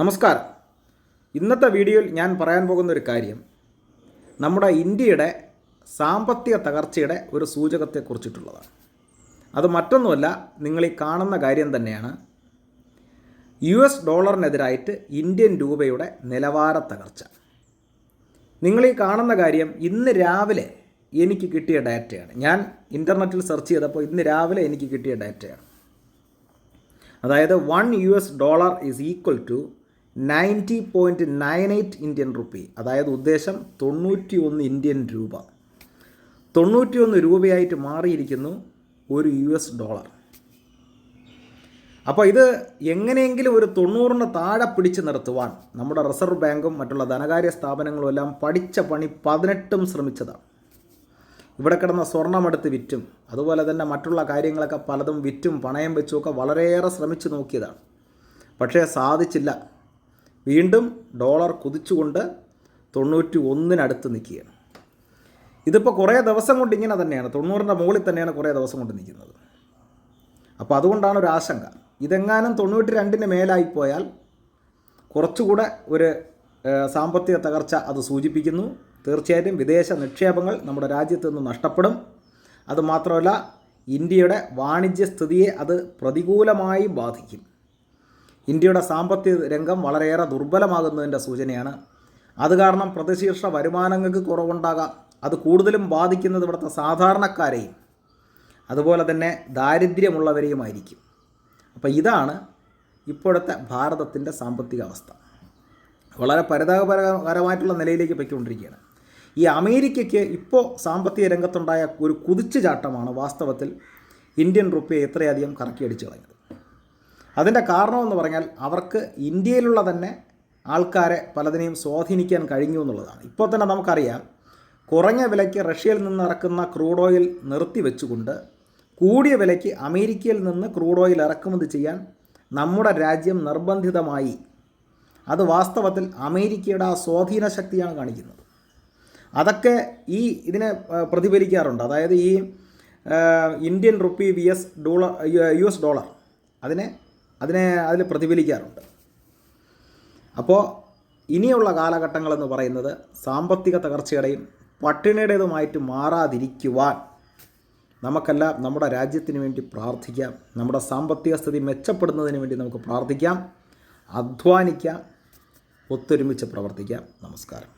നമസ്കാരം. ഇന്നത്തെ വീഡിയോയിൽ ഞാൻ പറയാൻ പോകുന്ന ഒരു കാര്യം നമ്മുടെ ഇന്ത്യയുടെ സാമ്പത്തിക തകർച്ചയുടെ ഒരു സൂചകത്തെക്കുറിച്ചിട്ടുള്ളതാണ്. അത് മറ്റൊന്നുമല്ല, നിങ്ങൾ ഈ കാണുന്ന കാര്യം തന്നെയാണ്. $ഡോളറിനെതിരായിട്ട് ഇന്ത്യൻ രൂപയുടെ നിലവാര തകർച്ച. നിങ്ങൾ ഈ കാണുന്ന കാര്യം ഇന്ന് രാവിലെ എനിക്ക് കിട്ടിയ ഡാറ്റയാണ്. ഞാൻ ഇൻ്റർനെറ്റിൽ സെർച്ച് ചെയ്തപ്പോൾ ഇന്ന് രാവിലെ എനിക്ക് കിട്ടിയ ഡാറ്റയാണ്. അതായത് $1 is equal to 90.98 Indian rupee. അതായത് ഉദ്ദേശം 91 ഇന്ത്യൻ രൂപ. 91 രൂപയായിട്ട് മാറിയിരിക്കുന്നു ഒരു $. അപ്പോൾ ഇത് എങ്ങനെയെങ്കിലും ഒരു 90-ന് താഴെ പിടിച്ചു നിർത്തുവാൻ നമ്മുടെ റിസർവ് ബാങ്കും മറ്റുള്ള ധനകാര്യ സ്ഥാപനങ്ങളും എല്ലാം പഠിച്ച പണി 18 ശ്രമിച്ചതാണ്. ഇവിടെ കിടന്ന സ്വർണ്ണമെടുത്ത് വിറ്റും അതുപോലെ തന്നെ മറ്റുള്ള കാര്യങ്ങളൊക്കെ പലതും വിറ്റും പണയം വെച്ചുമൊക്കെ വളരെയേറെ ശ്രമിച്ചു നോക്കിയതാണ്. പക്ഷേ സാധിച്ചില്ല. വീണ്ടും ഡോളർ കുതിച്ചുകൊണ്ട് 91-നടുത്ത് നിൽക്കുകയാണ്. ഇതിപ്പോൾ കുറേ ദിവസം കൊണ്ട് ഇങ്ങനെ തന്നെയാണ്, 90-ൻ്റെ മുകളിൽ തന്നെയാണ് കുറേ ദിവസം കൊണ്ട് നിൽക്കുന്നത്. അപ്പോൾ അതുകൊണ്ടാണ് ഒരു ആശങ്ക. ഇതെങ്ങാനും 92-ന് മേലായിപ്പോയാൽ കുറച്ചുകൂടെ ഒരു സാമ്പത്തിക തകർച്ച അത് സൂചിപ്പിക്കുന്നു. തീർച്ചയായിട്ടും വിദേശ നിക്ഷേപങ്ങൾ നമ്മുടെ രാജ്യത്ത് നിന്ന് നഷ്ടപ്പെടും. അതുമാത്രമല്ല, ഇന്ത്യയുടെ വാണിജ്യസ്ഥിതിയെ അത് പ്രതികൂലമായി ബാധിക്കും. ഇന്ത്യയുടെ സാമ്പത്തിക രംഗം വളരെയേറെ ദുർബലമാകുന്നതിൻ്റെ സൂചനയാണ്. അത് കാരണം പ്രതിശീർഷ വരുമാനങ്ങൾക്ക് കുറവുണ്ടാകാം. അത് കൂടുതലും ബാധിക്കുന്നത് ഇവിടുത്തെ സാധാരണക്കാരെയും അതുപോലെ തന്നെ ദാരിദ്ര്യമുള്ളവരെയുമായിരിക്കും. അപ്പോൾ ഇതാണ് ഇപ്പോഴത്തെ ഭാരതത്തിൻ്റെ സാമ്പത്തിക അവസ്ഥ. വളരെ പരിതാപകരമായിട്ടുള്ള നിലയിലേക്ക് പോയിക്കൊണ്ടിരിക്കുകയാണ്. ഈ അമേരിക്കയ്ക്ക് ഇപ്പോൾ സാമ്പത്തിക രംഗത്തുണ്ടായ ഒരു കുതിച്ചുചാട്ടമാണ് വാസ്തവത്തിൽ ഇന്ത്യൻ റുപ്പിയെ ഇത്രയധികം കറക്കിയടിച്ച് കളഞ്ഞത്. അതിൻ്റെ കാരണമെന്ന് പറഞ്ഞാൽ അവർക്ക് ഇന്ത്യയിലുള്ള തന്നെ ആൾക്കാരെ പലതിനെയും സ്വാധീനിക്കാൻ കഴിഞ്ഞു എന്നുള്ളതാണ്. ഇപ്പോൾ തന്നെ നമുക്കറിയാം, കുറഞ്ഞ വിലയ്ക്ക് റഷ്യയിൽ നിന്ന് ഇറക്കുന്ന ക്രൂഡ് ഓയിൽ നിർത്തിവെച്ചുകൊണ്ട് കൂടിയ വിലയ്ക്ക് അമേരിക്കയിൽ നിന്ന് ക്രൂഡ് ഓയിൽ ഇറക്കുമതി ചെയ്യാൻ നമ്മുടെ രാജ്യം നിർബന്ധിതമായി. അത് വാസ്തവത്തിൽ അമേരിക്കയുടെ ആ സ്വാധീന ശക്തിയാണ് കാണിക്കുന്നത്. അതൊക്കെ ഇതിനെ പ്രതിഫലിക്കാറുണ്ട്. അതായത് ഈ ഇന്ത്യൻ റുപ്പി vs ഡോളർ അതിൽ പ്രതിഫലിക്കാറുണ്ട്. അപ്പോൾ ഇനിയുള്ള കാലഘട്ടങ്ങളെന്ന് പറയുന്നത് സാമ്പത്തിക തകർച്ചയുടെയും പട്ടിണിയുടേതുമായിട്ട് മാറാതിരിക്കുവാൻ നമുക്കെല്ലാം നമ്മുടെ രാജ്യത്തിന് വേണ്ടി പ്രാർത്ഥിക്കാം. നമ്മുടെ സാമ്പത്തിക സ്ഥിതി മെച്ചപ്പെടുന്നതിന് വേണ്ടി നമുക്ക് പ്രാർത്ഥിക്കാം, അധ്വാനിക്കാം, ഒത്തൊരുമിച്ച് പ്രവർത്തിക്കാം. നമസ്കാരം.